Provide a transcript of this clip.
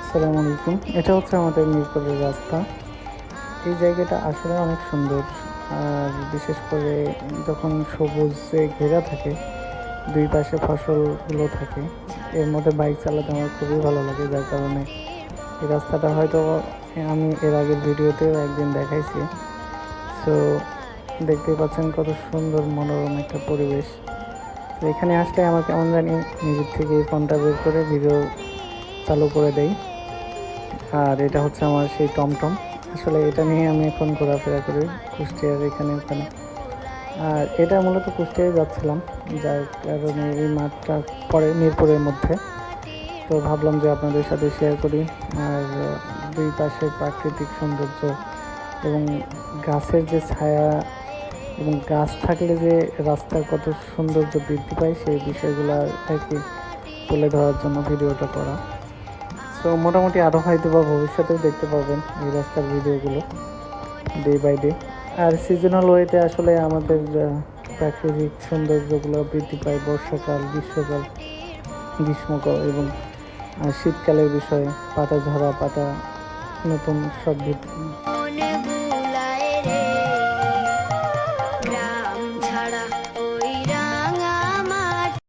আসসালামু আলাইকুম। এটা হচ্ছে আমাদের মিরপুরের রাস্তা। এই জায়গাটা আসলে অনেক সুন্দর, আর বিশেষ করে যখন সবুজে ঘেরা থাকে, দুই পাশে ফসলগুলো থাকে, এর মধ্যে বাইক চালাতে আমার খুবই ভালো লাগে। যার কারণে এই রাস্তাটা হয়তো আমি এর আগের ভিডিওতেও একদিন দেখাইছি। সো দেখতেই পাচ্ছেন কত সুন্দর মনোরম একটা পরিবেশ। তো এখানে আসলে আমার কেমন জানি নিজের থেকে এই ফোনটা বের করে ভিডিও চালু করে দেই। আর এটা হচ্ছে আমার সেই টমটম। আসলে এটা নিয়ে আমি এখন ঘোরাফেরা করি কুষ্টিয়ার এখানে ওখানে। আর এটা মূলত কুষ্টিয়ায় যাচ্ছিলাম, যার কারণে এই মাঠটা পড়ে মিরপুরের মধ্যে। তো ভাবলাম যে আপনাদের সাথে শেয়ার করি। আর দুই পাশের প্রাকৃতিক সৌন্দর্য এবং গাছের যে ছায়া এবং গাছ থাকলে যে রাস্তার কত সৌন্দর্য বৃদ্ধি পায়, সেই বিষয়গুলো আর কি তুলে ধরার জন্য ভিডিওটা করা। সো মোটামুটি আরও হয়তো বা ভবিষ্যতেও দেখতে পাবেন এই রাস্তার ভিডিওগুলো ডে বাই ডে। আর সিজনাল ওয়েতে আসলে আমাদের প্রাকৃতিক সৌন্দর্যগুলো বৃদ্ধি পায় বর্ষাকাল, গ্রীষ্মকাল, গ্রীষ্মকাল এবং শীতকালের বিষয়ে পাতা ঝরা, পাতা নতুন সব